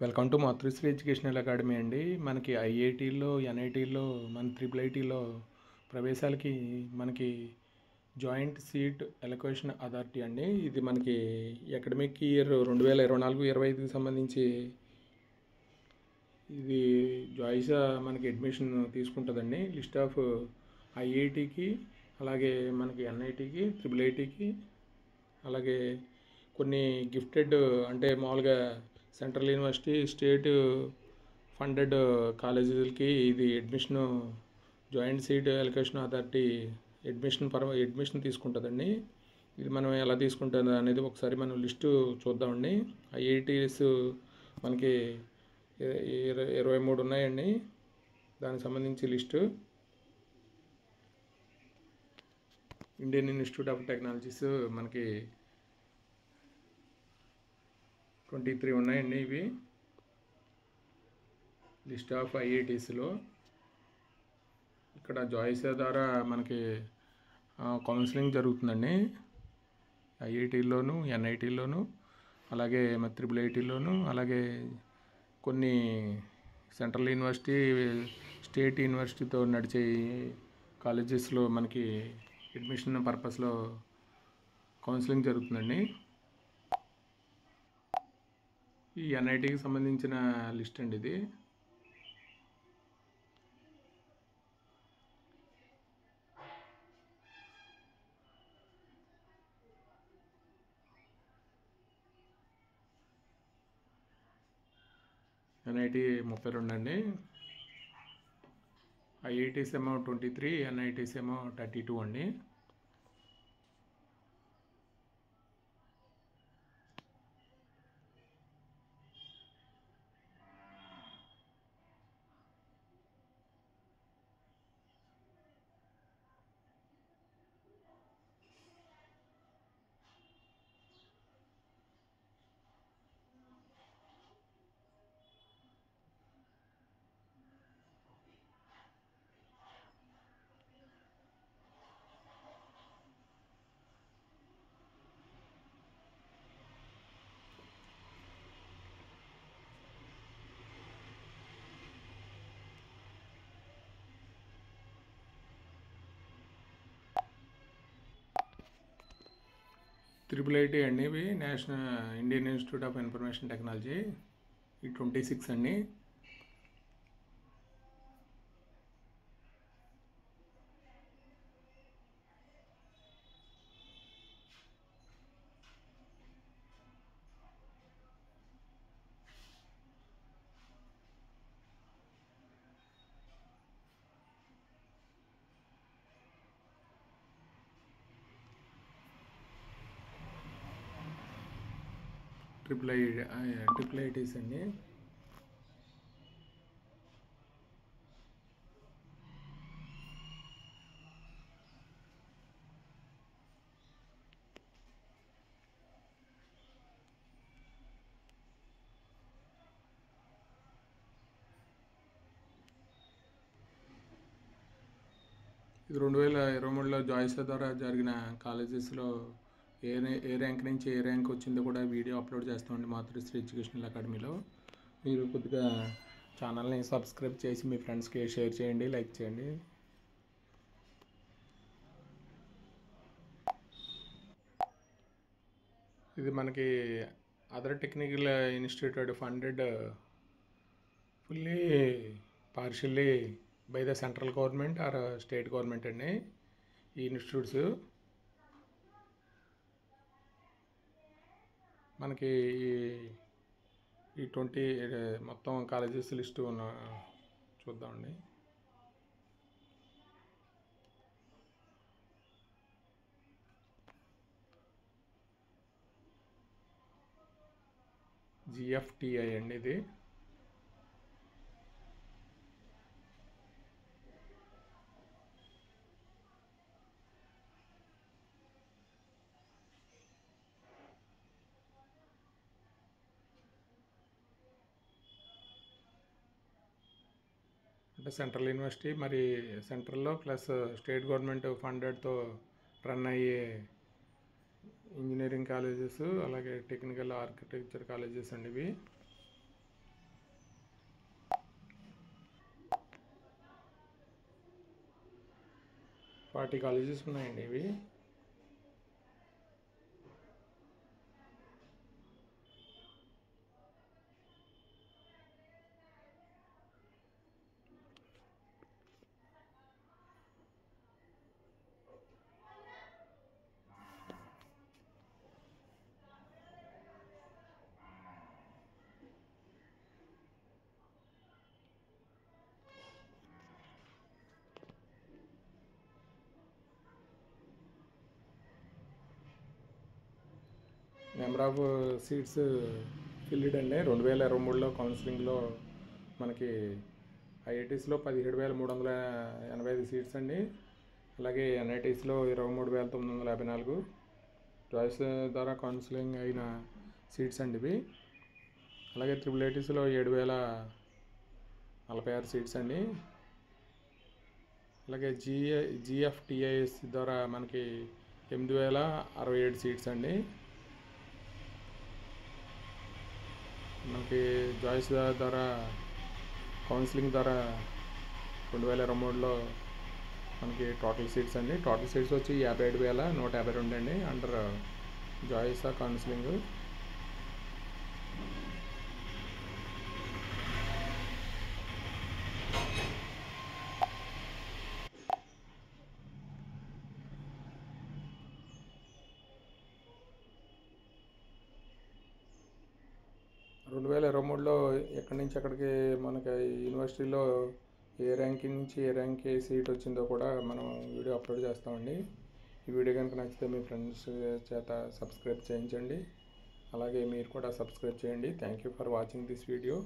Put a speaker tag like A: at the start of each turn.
A: Welcome to Matrusri educational academy అండి. మనకి ఐఐటీలో, ఎన్ఐటీలో, మన ట్రిపుల్ ఐటీలో ప్రవేశాలకి మనకి జాయింట్ సీట్ అలొకేషన్ అథారిటీ అండి. ఇది మనకి అకాడమిక్ ఇయర్ 2024-25కి సంబంధించి ఇది జాయిస్ మనకి అడ్మిషన్ తీసుకుంటుందండి. లిస్ట్ ఆఫ్ ఐఐటీకి, అలాగే మనకి ఎన్ఐటీకి, ట్రిపుల్ ఐటీకి, అలాగే కొన్ని గిఫ్టెడ్ అంటే మామూలుగా సెంట్రల్ యూనివర్సిటీ, స్టేట్ ఫండెడ్ కాలేజీలకి ఇది admission joint seat allocation authority admission తీసుకుంటుందండి. ఇది మనం ఎలా తీసుకుంటుంది అనేది ఒకసారి మనం లిస్టు చూద్దామండి. ఐఐటీస్ మనకి 23 ఉన్నాయండి. దానికి సంబంధించి list Indian institute of technologies మనకి 23 ఉన్నాయండి. ఇవి లిస్ట్ ఆఫ్ ఐఐటీస్లో ఇక్కడ జాయిస్ ద్వారా మనకి కౌన్సిలింగ్ జరుగుతుందండి. ఐఐటీలోను, ఎన్ఐటీలోను, అలాగే ట్రిపుల్ ఐటీలోను, అలాగే కొన్ని సెంట్రల్ యూనివర్సిటీ, స్టేట్ యూనివర్సిటీతో నడిచే కాలేజెస్లో మనకి అడ్మిషన్ పర్పస్లో కౌన్సిలింగ్ జరుగుతుందండి. ఈ ఎన్ఐటీకి సంబంధించిన లిస్ట్ అండి ఇది. ఎన్ఐటీ 32 అండి. ఐఐటీస్ ఏమో 23, ఎన్ఐటీస్ ఏమో 32 అండి. ట్రిపుల్ ఐటీ అండి. ఇవి national Indian institute of information technology. ఈ 26 అండి. ట్రిపుల్ ఐటీస్ అండి. ఇది 2023లో జాయిస్ ద్వారా జరిగిన కాలేజెస్లో ఏ ర్యాంక్ నుంచి ఏ ర్యాంక్ వచ్చిందో కూడా వీడియో అప్లోడ్ చేస్తామండి మాతృశ్రీ ఎడ్యుకేషనల్ అకాడమీలో. మీరు కొద్దిగా ఛానల్ని సబ్స్క్రైబ్ చేసి మీ ఫ్రెండ్స్కి షేర్ చేయండి, లైక్ చేయండి. ఇది మనకి other technical institute funded fully partially by the central government or state government అండి. ఈ ఇన్స్టిట్యూట్స్ మనకి ఈ 20 మొత్తం కాలేజెస్ లిస్టు చూద్దామండి. జిఎఫ్టిఐ అండి ఇది. అంటే సెంట్రల్ యూనివర్సిటీ, మరి సెంట్రల్లో ప్లస్ స్టేట్ గవర్నమెంట్ ఫండెడ్తో రన్ అయ్యే ఇంజనీరింగ్ కాలేజెస్, అలాగే టెక్నికల్ ఆర్కిటెక్చర్ కాలేజెస్ అండి ఇవి. 40 కాలేజెస్ ఉన్నాయండి ఇవి. నెంబర్ ఆఫ్ సీట్స్ ఫిల్డ్ అండి. 2023లో కౌన్సిలింగ్లో మనకి ఐఐటీస్లో 17,385 సీట్స్ అండి. అలాగే ఎన్ఐటీస్లో 23,954 చాయిస్ ద్వారా కౌన్సిలింగ్ అయిన సీట్స్ అండి ఇవి. అలాగే ట్రిపుల్ ఐటీస్లో 7,046 సీట్స్ అండి. అలాగే జిఎఫ్టిఐఎస్ ద్వారా మనకి 8,067 సీట్స్ అండి. మనకి జాయిస్ ద్వారా కౌన్సిలింగ్ ద్వారా 2023లో మనకి టోటల్ సీట్స్ అండి. టోటల్ సీట్స్ వచ్చి 57,152 అండి అండర్ జాయిస్ కౌన్సిలింగ్. రెండు వేల 23లో ఎక్కడి నుంచి ఎక్కడికి మనకి యూనివర్సిటీలో ఏ ర్యాంకింగ్ నుంచి ఏ ర్యాంక్ ఏ సీట్ వచ్చిందో కూడా మనం వీడియో అప్లోడ్ చేస్తామండి. ఈ వీడియో కనుక నచ్చితే మీ ఫ్రెండ్స్ చేత సబ్స్క్రైబ్ చేయించండి. అలాగే మీరు కూడా సబ్స్క్రైబ్ చేయండి. Thank you for watching this video.